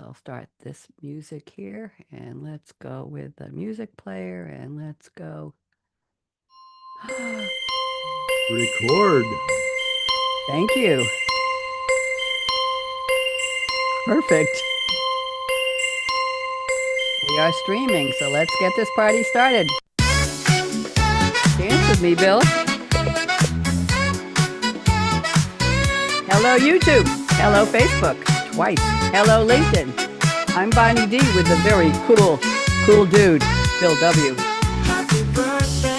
I'll start this music here and let's go with the music player and let's go. Record. Thank you. Perfect. We are streaming, so let's get this party started. Dance with me, Bill. Hello, YouTube. Hello, Facebook. Twice. Hello, LinkedIn. I'm Bonnie D with the very cool dude, Bill W.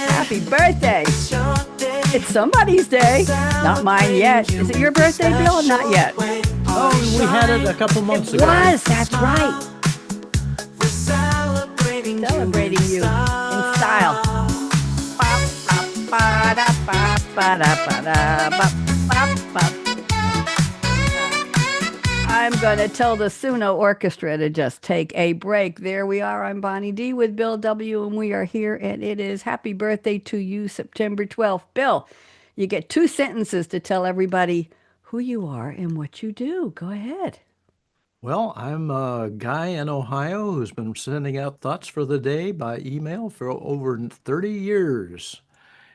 Happy birthday. It's somebody's day. Not mine yet. Is it your birthday, Bill? Not yet. Oh, we had it a couple months ago. That's right. Celebrating you in style. I'm going to tell the Suno Orchestra to just take a break. There we are. I'm Bonnie D with Bill W, and we are here, and it is happy birthday to you, September 12th. Bill, you get 2 sentences to tell everybody who you are and what you do. Go ahead. Well, I'm a guy in Ohio who's been sending out thoughts for the day by email for over 30 years.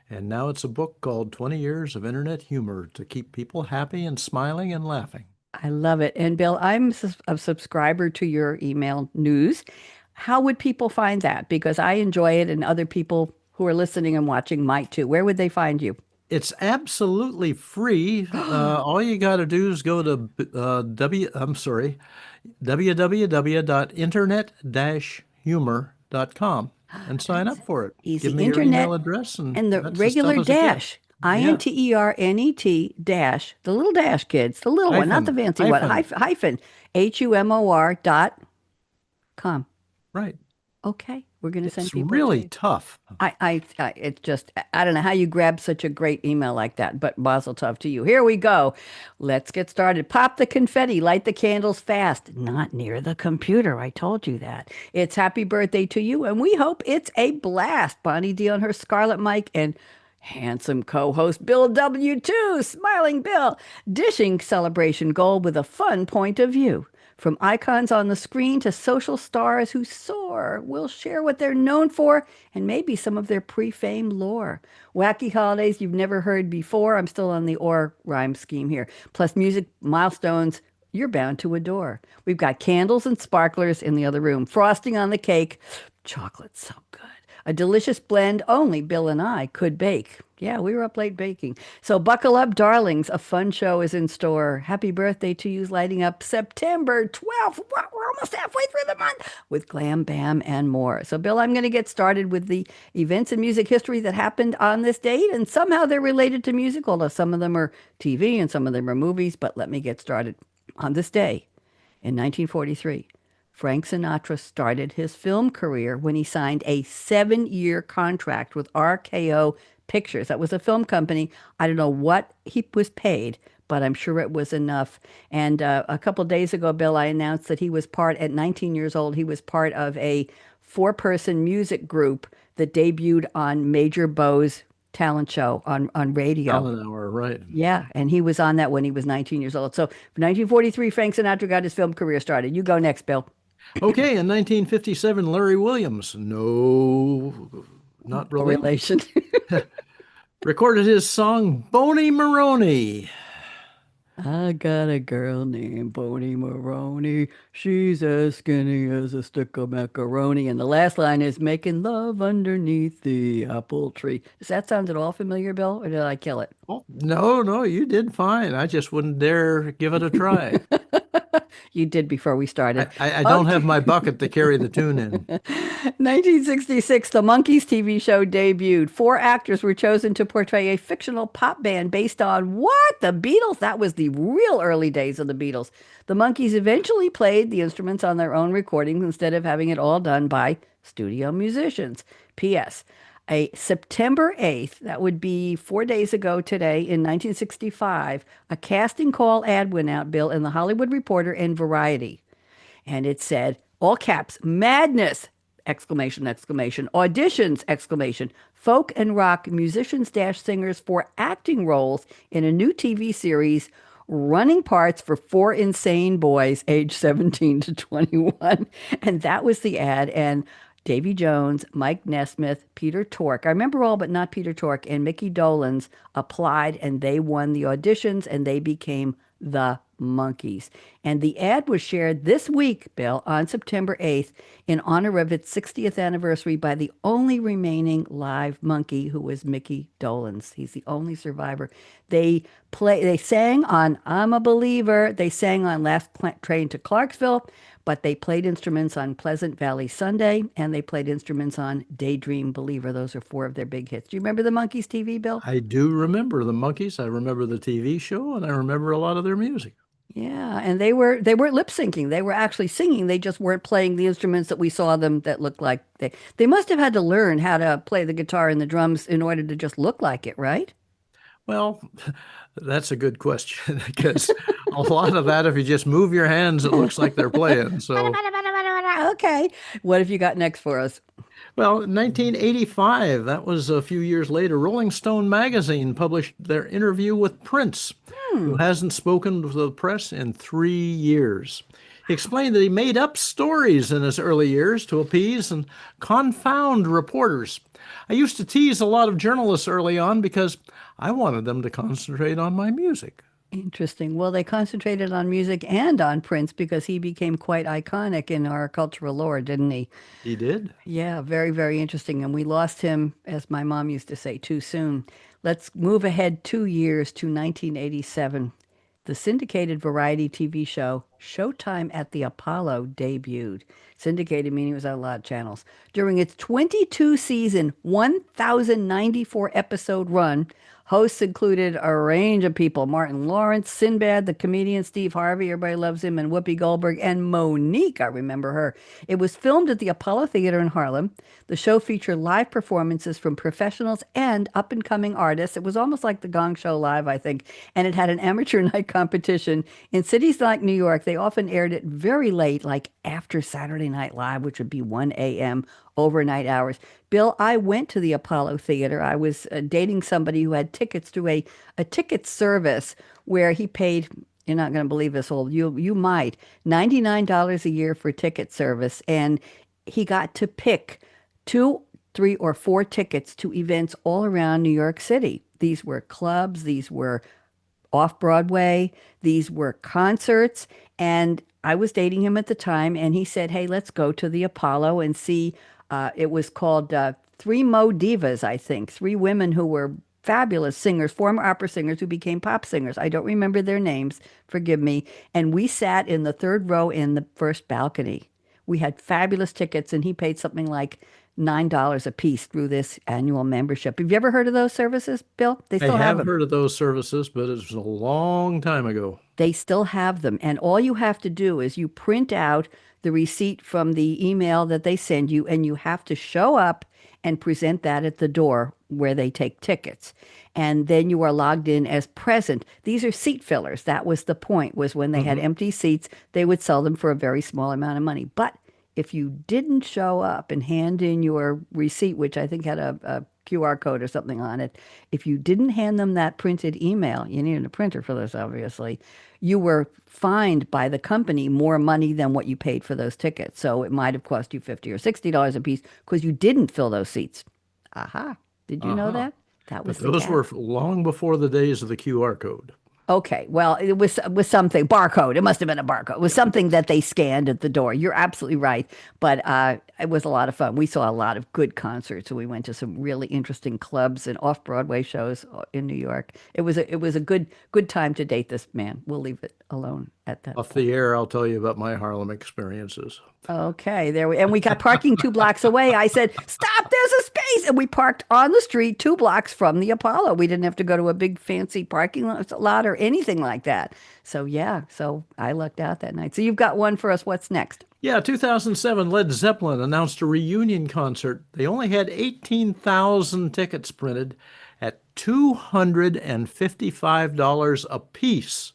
And now it's a book called 20 Years of Internet Humor to keep people happy and smiling and laughing. I love it. And Bill, I'm a subscriber to your email news. How would people find that? Because I enjoy it and other people who are listening and watching might too. Where would they find you? It's absolutely free. All you got to do is go to www.internet-humor.com and sign up for it. Easy. Give me your Internet email address and and the that's as regular tough as it gets. dash. INTERNET dash, the little dash, kids, the little one, not the Hyphen, fancy one. hyphen. Hyphen, HUMOR.com. Right. Okay, we're going to send It's people. really tough. It's just, I don't know how you grab such a great email like that, but Mazel Tov to you. Here we go. Let's get started. Pop the confetti, light the candles fast, not near the computer. I told you that. It's happy birthday to you, and we hope it's a blast. Bonnie D on her scarlet mic and handsome co-host Bill W. too, smiling Bill, dishing celebration gold with a fun point of view. From icons on the screen to social stars who soar, we'll share what they're known for and maybe some of their pre-fame lore. Wacky holidays you've never heard before. I'm still on the or rhyme scheme here. Plus music milestones you're bound to adore. We've got candles and sparklers in the other room. Frosting on the cake. Chocolate so good. A delicious blend only Bill and I could bake. Yeah, we were up late baking. So buckle up, darlings. A fun show is in store. Happy birthday to you's lighting up September 12th. We're almost halfway through the month with glam, bam, and more. So, Bill, I'm going to get started with the events in music history that happened on this date. And somehow they're related to music, although some of them are TV and some of them are movies. But let me get started. On this day in 1943, Frank Sinatra started his film career when he signed a 7-year contract with RKO Pictures. That was a film company. I don't know what he was paid, but I'm sure it was enough. And a couple of days ago, Bill, I announced that at 19 years old, he was part of a 4-person music group that debuted on Major Beau's talent show on radio. Talent Hour, right. Yeah, and he was on that when he was 19 years old. So, 1943, Frank Sinatra got his film career started. You go next, Bill. Okay, in 1957, Larry Williams, no, not No related, relation. recorded his song Boney Maroney. I got a girl named Boney Maroney. She's as skinny as a stick of macaroni. And the last line is making love underneath the apple tree. Does that sound at all familiar, Bill, or did I kill it? Oh, no, you did fine. I just wouldn't dare give it a try. You did before we started. I don't have my bucket to carry the tune in. 1966, the Monkees TV show debuted. 4 actors were chosen to portray a fictional pop band based on what? The Beatles? That was the real early days of the Beatles. The Monkees eventually played the instruments on their own recordings instead of having it all done by studio musicians. P.S. A September 8th, that would be 4 days ago today in 1965, a casting call ad went out, Bill, in the Hollywood Reporter and Variety. And it said, all caps, madness, exclamation, exclamation, auditions, exclamation, folk and rock musicians dash singers for acting roles in a new TV series running parts for four insane boys aged 17 to 21. And that was the ad. And Davy Jones, Mike Nesmith, Peter Tork. I remember all but not Peter Tork, and Mickey Dolenz applied and they won the auditions and they became the Monkees. And the ad was shared this week, Bill, on September 8th, in honor of its 60th anniversary by the only remaining live monkey, who was Mickey Dolenz. He's the only survivor. They sang on I'm a Believer. They sang on Train to Clarksville, but they played instruments on Pleasant Valley Sunday, and they played instruments on Daydream Believer. Those are four of their big hits. Do you remember the Monkees TV, Bill? I do remember the Monkees. I remember the TV show, and I remember a lot of their music. Yeah, and they weren't lip syncing. They were actually singing. They just weren't playing the instruments that we saw them that looked like they must have had to learn how to play the guitar and the drums in order to just look like it, right? Well, that's a good question because a lot of that, if you just move your hands, it looks like they're playing. So, Okay. What have you got next for us? well, in 1985, that was a few years later, Rolling Stone magazine published their interview with Prince, who hasn't spoken to the press in 3 years. He explained that he made up stories in his early years to appease and confound reporters. I used to tease a lot of journalists early on because I wanted them to concentrate on my music. Interesting. Well, they concentrated on music and on Prince because he became quite iconic in our cultural lore, didn't he? He did. Yeah, very, very interesting. And we lost him, as my mom used to say, too soon. Let's move ahead 2 years to 1987. The syndicated variety TV show Showtime at the Apollo debuted. Syndicated meaning it was on a lot of channels. During its 22 season, 1,094 episode run, hosts included a range of people: Martin Lawrence, Sinbad, the comedian Steve Harvey, everybody loves him, and Whoopi Goldberg, and Monique, I remember her. It was filmed at the Apollo Theater in Harlem. The show featured live performances from professionals and up and coming artists. It was almost like the Gong Show Live, I think, and it had an amateur night competition. In cities like New York, they often aired it very late, like after Saturday Night Live, which would be 1 a.m., overnight hours. Bill, I went to the Apollo Theater. I was dating somebody who had tickets through a ticket service where he paid, you're not going to believe this, old, you might, $99 a year for ticket service. And he got to pick two, three, or four tickets to events all around New York City. These were clubs, these were off Broadway, these were concerts. And I was dating him at the time, and he said, "Hey, let's go to the Apollo and see." It was called Three Mo Divas, I think. Three women who were fabulous singers, former opera singers who became pop singers. I don't remember their names, forgive me. And we sat in the third row in the first balcony. We had fabulous tickets, and he paid something like $9 a piece through this annual membership. Have you ever heard of those services, Bill? They I still have have them. heard of those services, but it was a long time ago. They still have them. And all you have to do is you print out the receipt from the email that they send you, and you have to show up and present that at the door where they take tickets. And then you are logged in as present. These are seat fillers. That was the point, was when they had Hmm. empty seats, they would sell them for a very small amount of money. But if you didn't show up and hand in your receipt, which I think had a QR code or something on it, if you didn't hand them that printed email, you needed a printer for this, obviously, you were fined by the company more money than what you paid for those tickets. So it might have cost you $50 or $60 a piece because you didn't fill those seats. Aha. Did you know Uh-huh. that? That But was the those cat. were long before the days of the QR code. Okay, well, it was something barcode. It must have been a barcode. It was something that they scanned at the door. You're absolutely right, but it was a lot of fun. We saw a lot of good concerts, and we went to some really interesting clubs and off Broadway shows in New York. It was a good time to date this man. We'll leave it alone at that Off point. the air, I'll tell you about my Harlem experiences. Okay, and we got parking 2 blocks away. I said, "Stop! There's a space," and we parked on the street 2 blocks from the Apollo. We didn't have to go to a big fancy parking lot or anything like that. So yeah, so I lucked out that night. So you've got one for us. What's next? Yeah, 2007, Led Zeppelin announced a reunion concert. They only had 18,000 tickets printed at $255 a piece.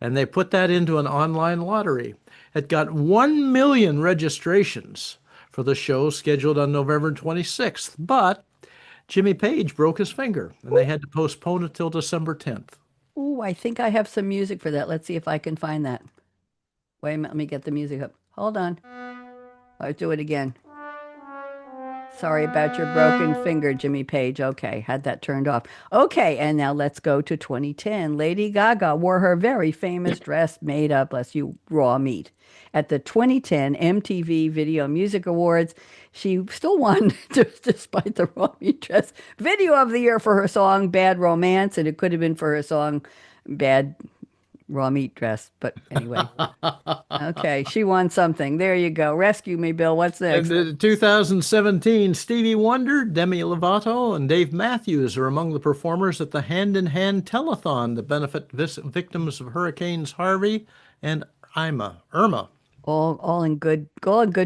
And they put that into an online lottery. It got 1 million registrations for the show scheduled on November 26th. But Jimmy Page broke his finger, and they had to postpone it till December 10th. Ooh, I think I have some music for that. Let's see if I can find that. Wait a minute, let me get the music up. Hold on. I'll do it again. Sorry about your broken finger, Jimmy Page. Okay, had that turned off. Okay, and now let's go to 2010. Lady Gaga wore her very famous dress made of, bless you, raw meat. At the 2010 MTV Video Music Awards, she still won despite the raw meat dress. Video of the Year for her song Bad Romance, and it could have been for her song Bad Raw Meat Dress. But anyway, okay, she won something. There you go. Rescue me, Bill. What's And next? 2017, Stevie Wonder, Demi Lovato, and Dave Matthews are among the performers at the Hand in Hand Telethon to benefit victims of Hurricanes Harvey and Irma. All in good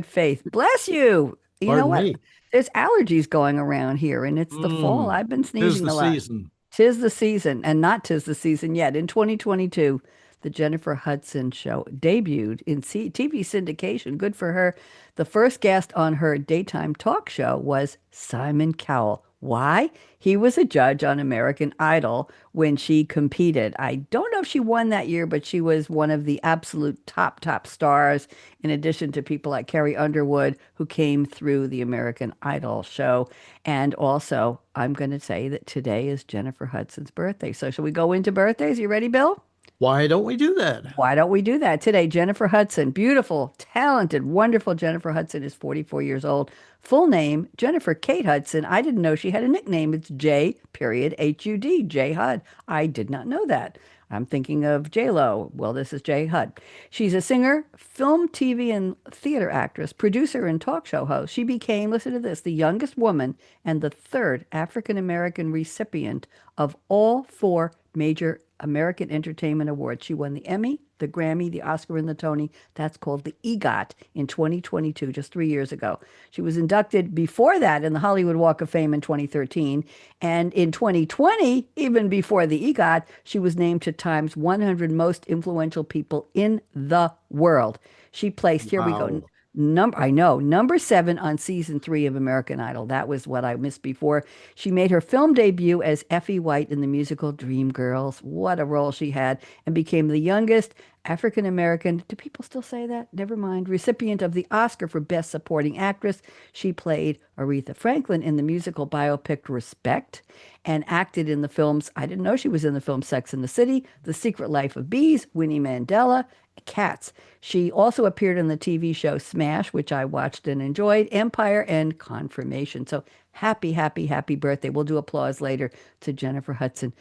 faith. Bless you. You know Pardon what? me. There's allergies going around here, and it's the fall. Mm, I've been 'Tis sneezing the a lot. season. Tis the season, and not tis the season yet. In 2022, the Jennifer Hudson show debuted in TV syndication. Good for her. The first guest on her daytime talk show was Simon Cowell. Why? He was a judge on American Idol when she competed. I don't know if she won that year, but she was one of the absolute top stars, in addition to people like Carrie Underwood, who came through the American Idol show. And also, I'm going to say that today is Jennifer Hudson's birthday. So, shall we go into birthdays? You ready, Bill? Why don't we do that? Why don't we do that today? Jennifer Hudson, beautiful, talented, wonderful Jennifer Hudson is 44 years old. Full name, Jennifer Kate Hudson. I didn't know she had a nickname. It's J period H-U-D, J Hud. I did not know that. I'm thinking of J-Lo. Well, this is J Hud. She's a singer, film, TV, and theater actress, producer, and talk show host. She became, listen to this, the youngest woman and the third African American recipient of all four major American Entertainment Awards. She won the Emmy, the Grammy, the Oscar, and the Tony. That's called the EGOT in 2022, just 3 years ago. She was inducted before that in the Hollywood Walk of Fame in 2013. And in 2020, even before the EGOT, she was named to Time's 100 Most Influential People in the World. She placed, here we go, Wow. number 7 on season 3 of American Idol. That was what I missed before. She made her film debut as Effie White in the musical Dreamgirls. What a role she had, and became the youngest African American, do people still say that? Never mind, recipient of the Oscar for Best Supporting Actress. She played Aretha Franklin in the musical biopic Respect and acted in the films, I didn't know she was in the film Sex and the City, The Secret Life of Bees, Winnie Mandela, Cats. She also appeared in the TV show Smash, which I watched and enjoyed, Empire, and Confirmation. So happy birthday. We'll do applause later to Jennifer Hudson.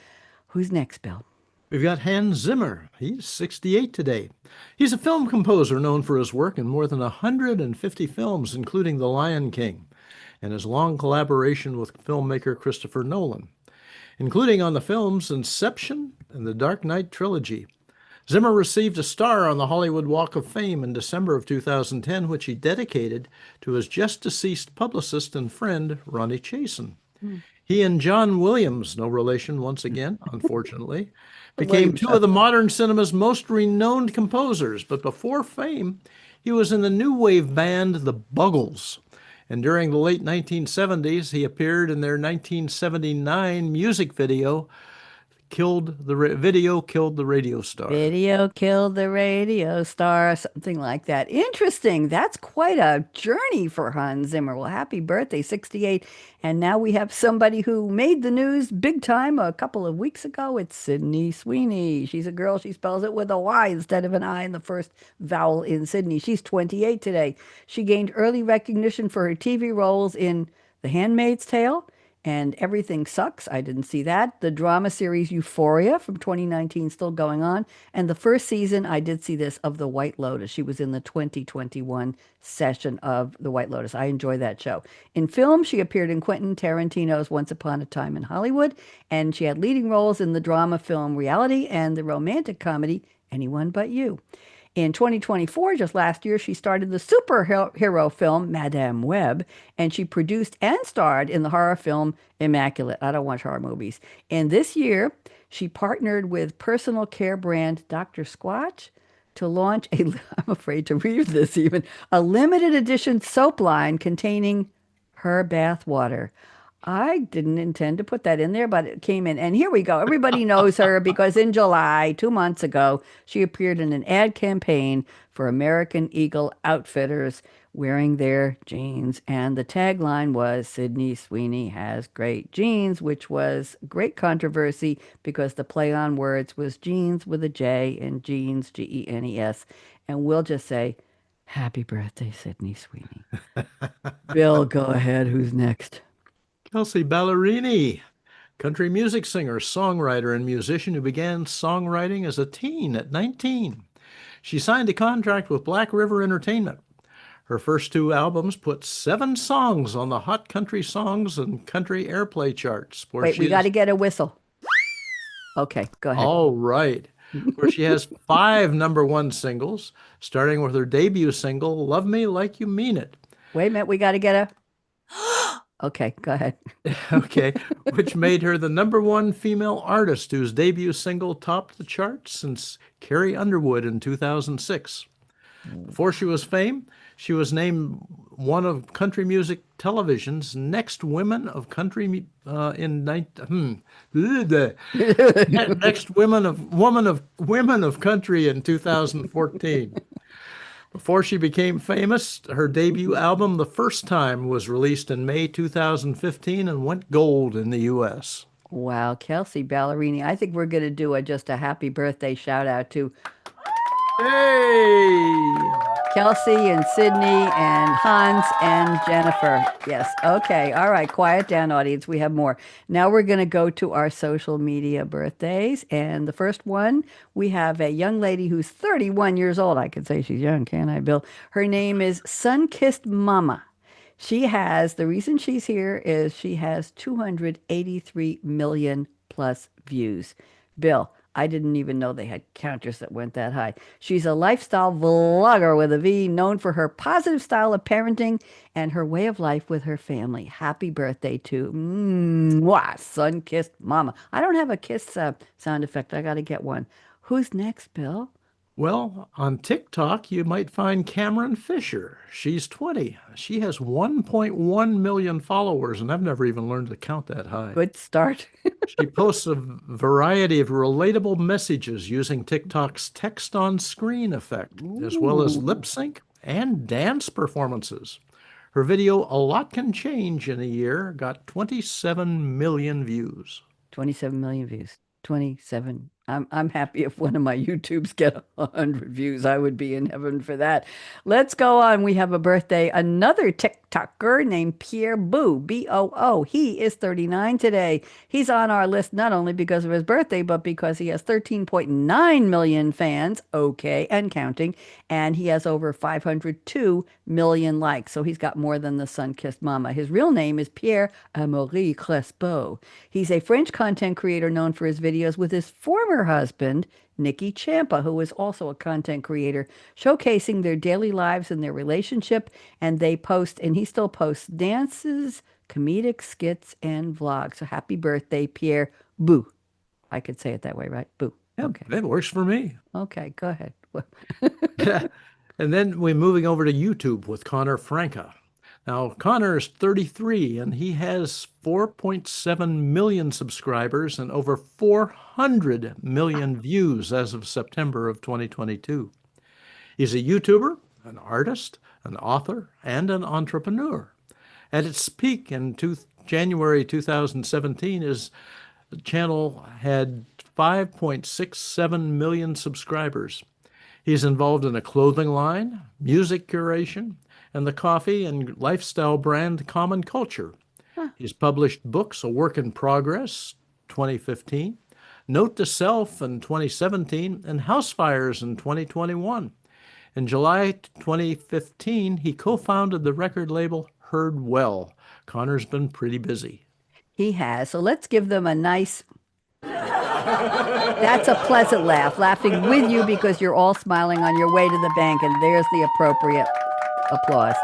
Who's next, Bill? We've got Hans Zimmer. He's 68 today. He's a film composer known for his work in more than 150 films, including The Lion King, and his long collaboration with filmmaker Christopher Nolan, including on the films Inception and the Dark Knight trilogy. Zimmer received a star on the Hollywood Walk of Fame in December of 2010, which he dedicated to his just-deceased publicist and friend, Ronnie Chasen. He and John Williams, no relation once again, unfortunately, The became Williams two show. of the modern cinema's most renowned composers. But before fame, he was in the new wave band The Buggles. And during the late 1970s, he appeared in their 1979 music video, Killed the Radio Star. Video killed the radio star, something like that. Interesting. That's quite a journey for Hans Zimmer. Well, happy birthday, 68. And now we have somebody who made the news big time a couple of weeks ago. It's Sydney Sweeney. She's a girl. She spells it with a Y instead of an I in the first vowel in Sydney. She's 28 today. She gained early recognition for her TV roles in The Handmaid's Tale and Everything Sucks. I didn't see that. The drama series Euphoria from 2019 still going on. And the first season, I did see this, of The White Lotus. She was in the 2021 session of The White Lotus. I enjoy that show. In film, she appeared in Quentin Tarantino's Once Upon a Time in Hollywood, and she had leading roles in the drama film Reality and the romantic comedy Anyone But You. In 2024, just last year, she started the superhero film Madame Web, and she produced and starred in the horror film Immaculate. I don't watch horror movies. And this year, she partnered with personal care brand Dr. Squatch to launch a, I'm afraid to read this even, a limited edition soap line containing her bath water. I didn't intend to put that in there, but it came in. And here we go. Everybody knows her because in July, 2 months ago, she appeared in an ad campaign for American Eagle Outfitters wearing their jeans. And the tagline was Sydney Sweeney has great jeans, which was great controversy because the play on words was jeans with a J and jeans, Genes. And we'll just say, Happy birthday, Sydney Sweeney. Bill, go ahead. Who's next? Kelsey Ballerini, country music singer, songwriter, and musician who began songwriting as a teen at 19. She signed a contract with Black River Entertainment. Her first two albums put 7 songs on the Hot Country Songs and Country Airplay charts, where Wait, she we got is to get a whistle. Okay, go ahead. all right, where she has 5 number 1 singles, starting with her debut single, Love Me Like You Mean It. Wait a minute, we got to get a. Okay, go ahead. Okay, which made her the number 1 female artist whose debut single topped the charts since Carrie Underwood in 2006. Before she was famed, she was named one of country music television's next women of country next women of country in 2014. Before she became famous, her debut album, The First Time, was released in May 2015 and went gold in the US. Wow, Kelsey Ballerini. I think we're going to do just a happy birthday shout out to Hey! Kelsey and Sydney and Hans and Jennifer. Yes. Okay. All right. Quiet down, audience. We have more. Now we're going to go to our social media birthdays. And the first one, we have a young lady who's 31 years old. I could say she's young, can't I, Bill? Her name is Sun-Kissed Mama. She has, the reason she's here is she has 283 million plus views. Bill, I didn't even know they had counters that went that high. She's a lifestyle vlogger with a V, known for her positive style of parenting and her way of life with her family. Happy birthday to Sun-Kissed Mama. I don't have a kiss sound effect. I got to get one. Who's next, Bill? Well, on TikTok, you might find Cameron Fisher. She's 20. She has 1.1 million followers, and I've never even learned to count that high. Good start. She posts a variety of relatable messages using TikTok's text on screen effect, as well as Ooh. lip sync and dance performances. Her video, A Lot Can Change in a Year, got 27 million views. 27 million views. 27. I'm happy if one of my YouTubes get 100 views. I would be in heaven for that. Let's go on. We have a birthday. Another TikToker named Pierre Boo, B-O-O. He is 39 today. He's on our list not only because of his birthday, but because he has 13.9 million fans, okay, and counting, and he has over 502 million likes. So he's got more than the Sun-Kissed Mama. His real name is Pierre Amaury Crespo. He's a French content creator known for his videos with his former husband, Nikki Champa, who is also a content creator, showcasing their daily lives and their relationship. And they post, and he still posts dances, comedic skits, and vlogs. So happy birthday, Pierre Boo. I could say it that way, right? Boo. Yeah, Okay. it works for me. Okay, go ahead. And then we're moving over to YouTube with Connor Franca. Now, Connor is 33 and he has 4.7 million subscribers and over 400 million views as of September of 2022. He's a YouTuber, an artist, an author, and an entrepreneur. At its peak in January 2017, his channel had 5.67 million subscribers. He's involved in a clothing line, music curation, and the coffee and lifestyle brand Common Culture. Huh. He's published books, A Work in Progress, 2015, Note to Self in 2017, and House Fires in 2021. In July 2015, he co-founded the record label Heard Well. Connor's been pretty busy. He has. So let's give them a nice. That's a pleasant laugh, laughing with you because you're all smiling on your way to the bank, and there's the appropriate applause.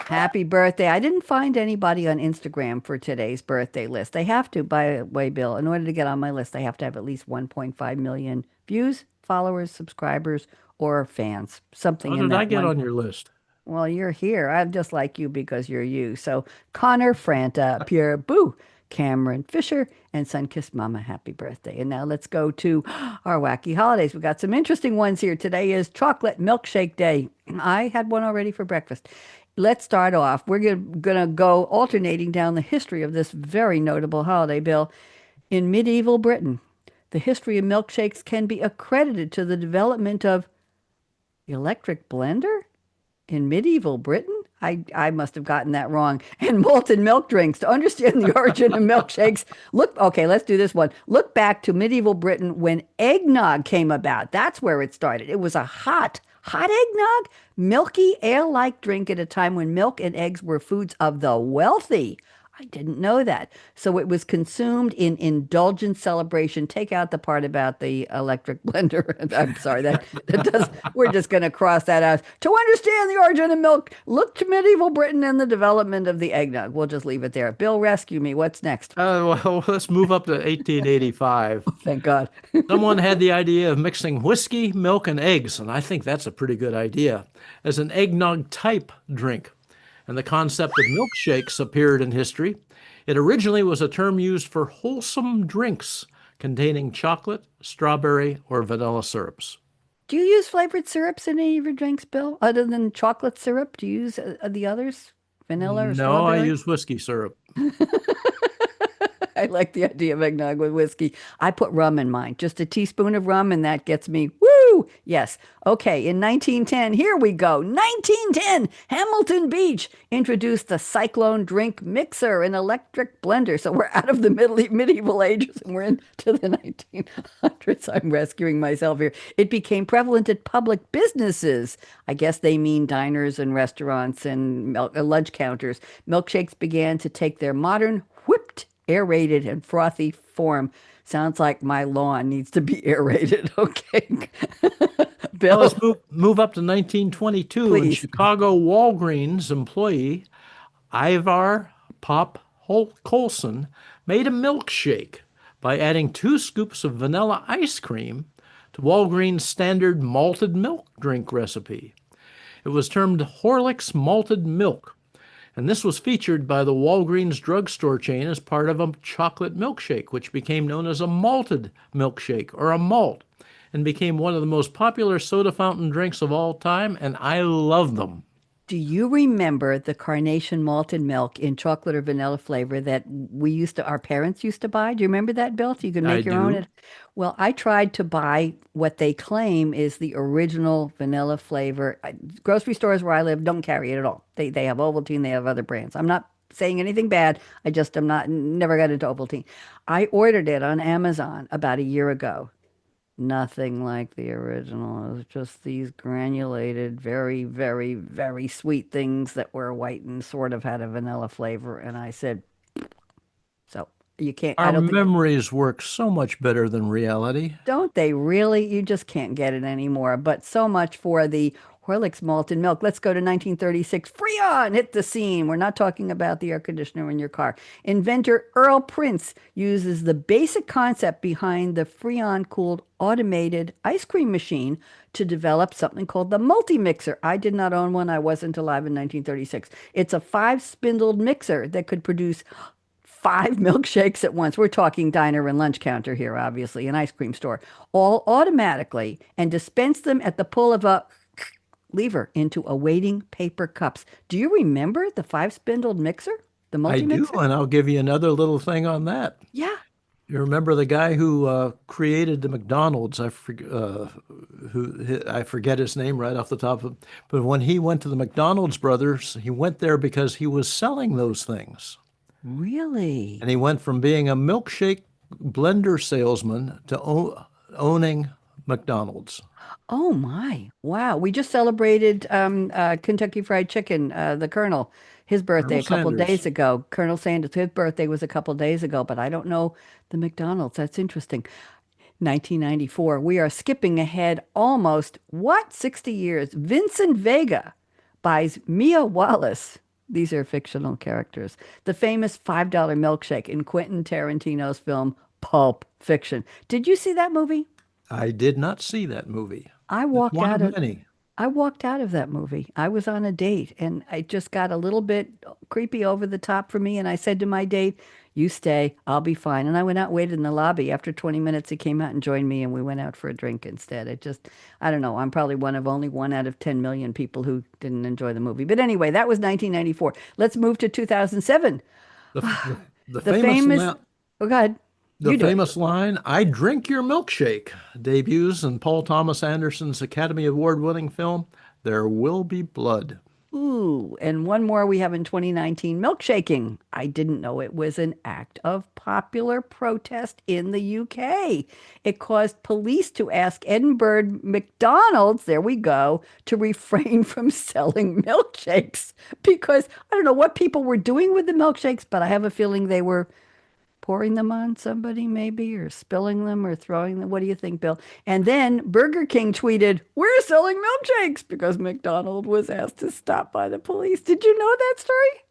Happy birthday. I didn't find anybody on Instagram for today's birthday list. They have to, by the way, Bill, in order to get on my list, they have to have at least 1.5 million views, followers, subscribers, or fans. Something How in did I that get one. on your list? Well, you're here. I'm just like you because you're you. So Connor Franta, Pierre Boo, Cameron Fisher, and Sunkissed Mama, happy birthday. And now let's go to our wacky holidays. We've got some interesting ones here. Today is Chocolate Milkshake Day. I had one already for breakfast. Let's start off. We're gonna go alternating down the history of this very notable holiday, Bill. In medieval Britain, the history of milkshakes can be accredited to the development of electric blender in medieval Britain. I must have gotten that wrong. And malted milk drinks. To understand the origin of milkshakes, okay, let's do this one. Look back to medieval Britain when eggnog came about. That's where it started. It was a hot eggnog, milky, ale-like drink at a time when milk and eggs were foods of the wealthy. I didn't know that. So it was consumed in indulgent celebration. Take out the part about the electric blender. I'm sorry, that does, we're just going to cross that out. To understand the origin of milk, look to medieval Britain and the development of the eggnog. We'll just leave it there. Bill, rescue me. What's next? Well, let's move up to 1885. Thank God. Someone had the idea of mixing whiskey, milk, and eggs, and I think that's a pretty good idea, as an eggnog type drink. And the concept of milkshakes appeared in history. It originally was a term used for wholesome drinks containing chocolate, strawberry, or vanilla syrups. Do you use flavored syrups in any of your drinks, Bill? Other than chocolate syrup, do you use the others? Vanilla or No, I strawberry? use whiskey syrup. I like the idea of eggnog with whiskey. I put rum in mine, just a teaspoon of rum, and that gets me woo. Yes. Okay. In 1910, here we go. 1910, Hamilton Beach introduced the Cyclone drink mixer, an electric blender. So we're out of the medieval ages and we're into the 1900s. I'm rescuing myself here. It became prevalent at public businesses. I guess they mean diners and restaurants and lunch counters. Milkshakes began to take their modern whipped aerated and frothy form. Sounds like my lawn needs to be aerated. Okay. Now Bill, let's move up to 1922, and please. Chicago Walgreens employee Ivar Colson made a milkshake by adding 2 scoops of vanilla ice cream to Walgreens' standard malted milk drink recipe. It was termed Horlick's Malted Milk, and this was featured by the Walgreens drugstore chain as part of a chocolate milkshake, which became known as a malted milkshake or a malt, and became one of the most popular soda fountain drinks of all time, and I love them. Do you remember the carnation malted milk in chocolate or vanilla flavor that our parents used to buy? Do you remember that, Bill? So you could I make your own. do. Well, I tried to buy what they claim is the original vanilla flavor. Grocery stores where I live don't carry it at all. They have Ovaltine, they have other brands. I'm not saying anything bad. I just am not, never got into Ovaltine. I ordered it on Amazon about a year ago. Nothing like the original. It was just these granulated, very, very, very sweet things that were white and sort of had a vanilla flavor. And I said, so you can't, I Our don't think, memories work so much better than reality. don't they really? You just can't get it anymore. But so much for the Horlicks malted milk. Let's go to 1936. Freon hit the scene. We're not talking about the air conditioner in your car. Inventor Earl Prince uses the basic concept behind the Freon cooled automated ice cream machine to develop something called the multi-mixer. I did not own one. I wasn't alive in 1936. It's a 5 spindled mixer that could produce 5 milkshakes at once. We're talking diner and lunch counter here, obviously, an ice cream store, all automatically, and dispense them at the pull of a lever into awaiting paper cups. Do you remember the 5 spindled mixer? The I do, multi-mixer? and I'll give you another little thing on that. Yeah. You remember the guy who created the McDonald's? I forget his name right off the top of. But when he went to the McDonald's brothers, he went there because he was selling those things, Really? and he went from being a milkshake blender salesman to owning McDonald's. Oh my. Wow. We just celebrated Kentucky Fried Chicken, the Colonel, his birthday Colonel a couple Sanders. days ago. Colonel Sanders, his birthday was a couple days ago, but I don't know the McDonald's. That's interesting. 1994. We are skipping ahead almost, what, 60 years. Vincent Vega buys Mia Wallace. These are fictional characters. The famous $5 milkshake in Quentin Tarantino's film Pulp Fiction. Did you see that movie? I did not see that movie. I It's walked one of out of many. I walked out of that movie. I was on a date and it just got a little bit creepy over the top for me. And I said to my date, "You stay, I'll be fine." And I went out, and waited in the lobby. After 20 minutes, he came out and joined me, and we went out for a drink instead. It just, I don't know. I'm probably one of only 1 out of 10 million people who didn't enjoy the movie. But anyway, that was 1994. Let's move to 2007. The The famous famous, la oh, God, the you do it. famous line, "I drink your milkshake," debuts in Paul Thomas Anderson's Academy Award-winning film, There Will Be Blood. Ooh, and one more we have in 2019, milkshaking. I didn't know it was an act of popular protest in the UK. It caused police to ask Edinburgh McDonald's, there we go, to refrain from selling milkshakes because I don't know what people were doing with the milkshakes, but I have a feeling they were pouring them on somebody maybe or spilling them or throwing them. What do you think, Bill? And then Burger King tweeted, "We're selling milkshakes," because McDonald was asked to stop by the police. Did you know that story?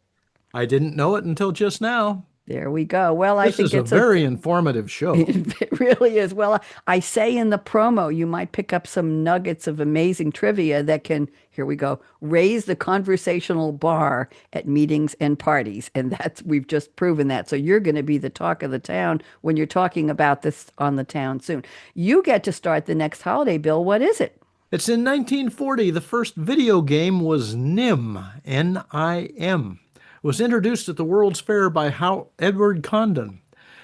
I didn't know it until just now. There we go. Well, I This think is a it's a very informative show. it really is. Well, I say in the promo, you might pick up some nuggets of amazing trivia that can, here we go, raise the conversational bar at meetings and parties. And that's, we've just proven that. So you're going to be the talk of the town when you're talking about this on the town soon. You get to start the next holiday, Bill. What is it? It's in 1940. The first video game was NIM, N-I-M. It was introduced at the World's Fair by Edward Condon.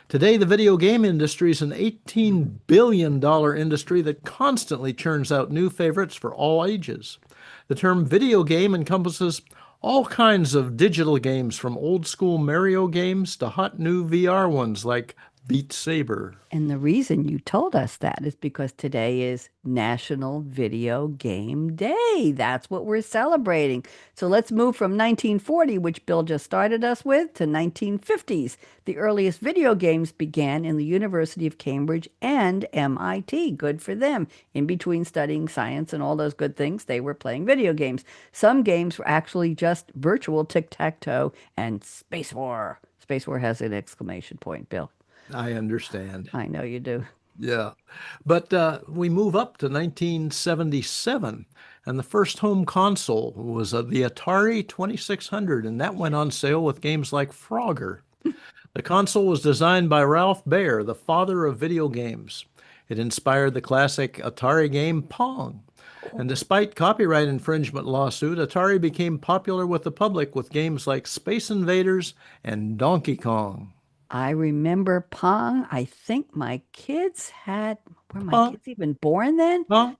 Today, the video game industry is an $18 billion industry that constantly churns out new favorites for all ages. The term video game encompasses all kinds of digital games, from old school Mario games to hot new VR ones like Beat Saber. And the reason you told us that is because today is National Video Game Day. That's what we're celebrating. So let's move from 1940, which Bill just started us with, to 1950s. The earliest video games began in the University of Cambridge and MIT. Good for them. In between studying science and all those good things, they were playing video games. Some games were actually just virtual tic-tac-toe and Space War. Space War has an exclamation point, Bill. I understand. I know you do. Yeah. But we move up to 1977, and the first home console was the Atari 2600, and that went on sale with games like Frogger. The console was designed by Ralph Baer, the father of video games. It inspired the classic Atari game Pong. And despite copyright infringement lawsuit, Atari became popular with the public with games like Space Invaders and Donkey Kong. I remember Pong. I think my kids had, were my Pong, kids even born then? bonk,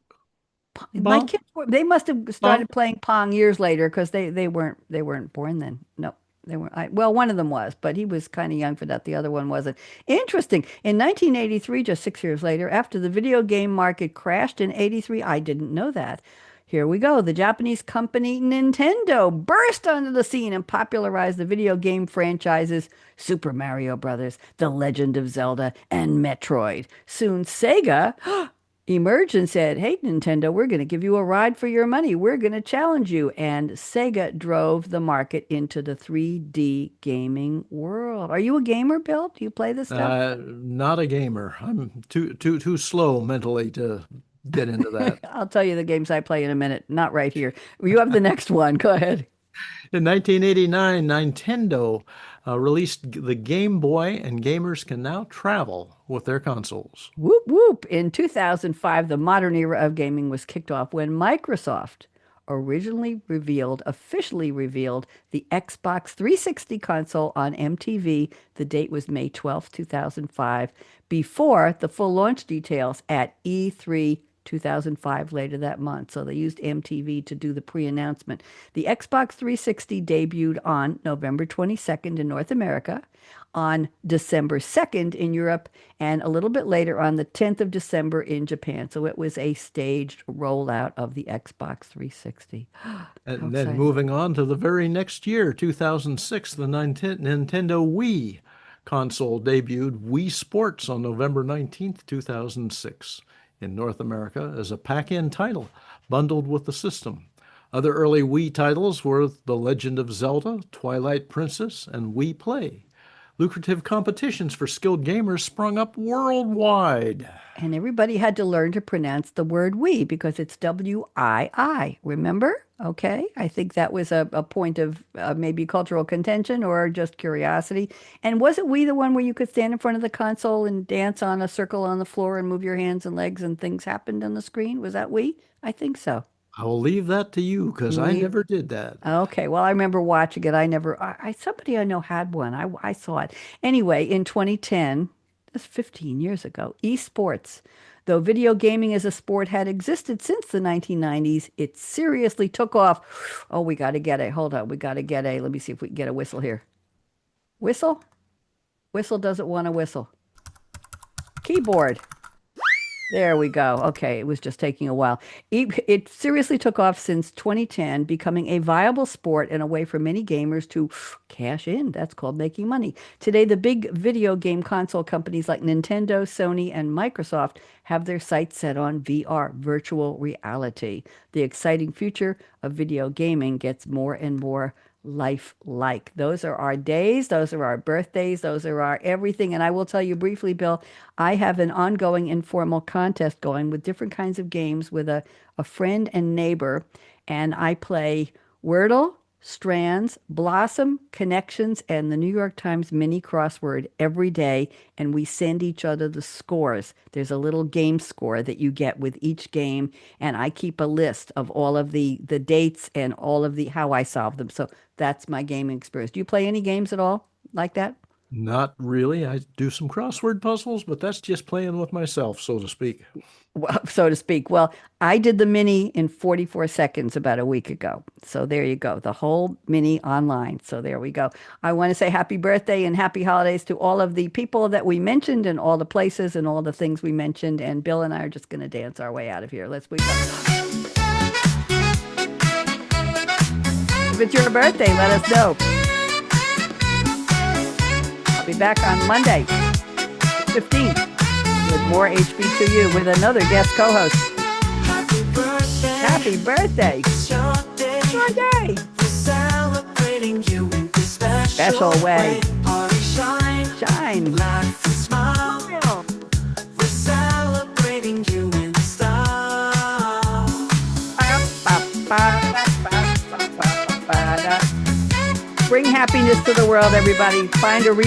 My bonk, kids were, they must have bonk. started playing Pong years later because they weren't born then. No, they weren't. Well, one of them was, but he was kind of young for that. The other one wasn't. Interesting. In 1983, just 6 years later, after the video game market crashed in 83, I didn't know that. Here we go. The Japanese company Nintendo burst onto the scene and popularized the video game franchises Super Mario Brothers, The Legend of Zelda, and Metroid. Soon Sega emerged and said, "Hey, Nintendo, we're going to give you a ride for your money. We're going to challenge you." And Sega drove the market into the 3D gaming world. Are you a gamer, Bill? Do you play this stuff? Not a gamer. I'm too slow mentally to get into that. I'll tell you the games I play in a minute. Not right here. You have the next one. Go ahead. In 1989, Nintendo released the Game Boy, and gamers can now travel with their consoles. Whoop, whoop. In 2005, the modern era of gaming was kicked off when Microsoft officially revealed the Xbox 360 console on MTV. The date was May 12th, 2005, before the full launch details at E3 2005 later that month. So they used MTV to do the pre-announcement. The Xbox 360 debuted on November 22nd in North America, on December 2nd in Europe, and a little bit later on the 10th of December in Japan. So it was a staged rollout of the Xbox 360. How And then exciting. moving on to the very next year, 2006, the Nintendo Wii console debuted Wii Sports on November 19th, 2006 in North America as a pack-in title bundled with the system. Other early Wii titles were The Legend of Zelda, Twilight Princess, and Wii Play. Lucrative competitions for skilled gamers sprung up worldwide. And everybody had to learn to pronounce the word we because it's W-I-I. Remember? Okay. I think that was a point of maybe cultural contention or just curiosity. And wasn't we the one where you could stand in front of the console and dance on a circle on the floor and move your hands and legs and things happened on the screen? Was that we? I think so. I will leave that to you because I We never did that. Okay, well, I remember watching it. Somebody I know had one. I saw it. Anyway, in 2010, that's 15 years ago, esports, though video gaming as a sport had existed since the 1990s, it seriously took off. Oh, we got to get a, hold on, we got to get a, let me see if we can get a whistle here. Whistle? Whistle doesn't want to whistle. Keyboard. There we go. Okay, it was just taking a while. It seriously took off since 2010, becoming a viable sport and a way for many gamers to cash in. That's called making money. Today, the big video game console companies like Nintendo, Sony, and Microsoft have their sights set on VR, virtual reality. The exciting future of video gaming gets more and more lifelike. Those are our days. Those are our birthdays. Those are our everything. And I will tell you briefly, Bill, I have an ongoing informal contest going with different kinds of games with a friend and neighbor. And I play Wordle, Strands, Blossom, Connections, and the New York Times mini crossword every day. And we send each other the scores. There's a little game score that you get with each game. And I keep a list of all of the dates and all of the how I solve them. So that's my gaming experience. Do you play any games at all like that? Not really. I do some crossword puzzles, but that's just playing with myself, so to speak. Well, so to speak. Well, I did the mini in 44 seconds about a week ago. So there you go. The whole mini online. So there we go. I want to say happy birthday and happy holidays to all of the people that we mentioned and all the places and all the things we mentioned. And Bill and I are just going to dance our way out of here. Let's wake up. If it's your birthday, let us know. I'll be back on Monday, 15th, with more HB2U with another guest co-host. Happy birthday. Happy birthday. It's your day. It's your day. We're celebrating you in this special, Special way. Party shine. Shine. Laugh and smile. We're celebrating you in style. Bring happiness to the world, everybody. Find a reason.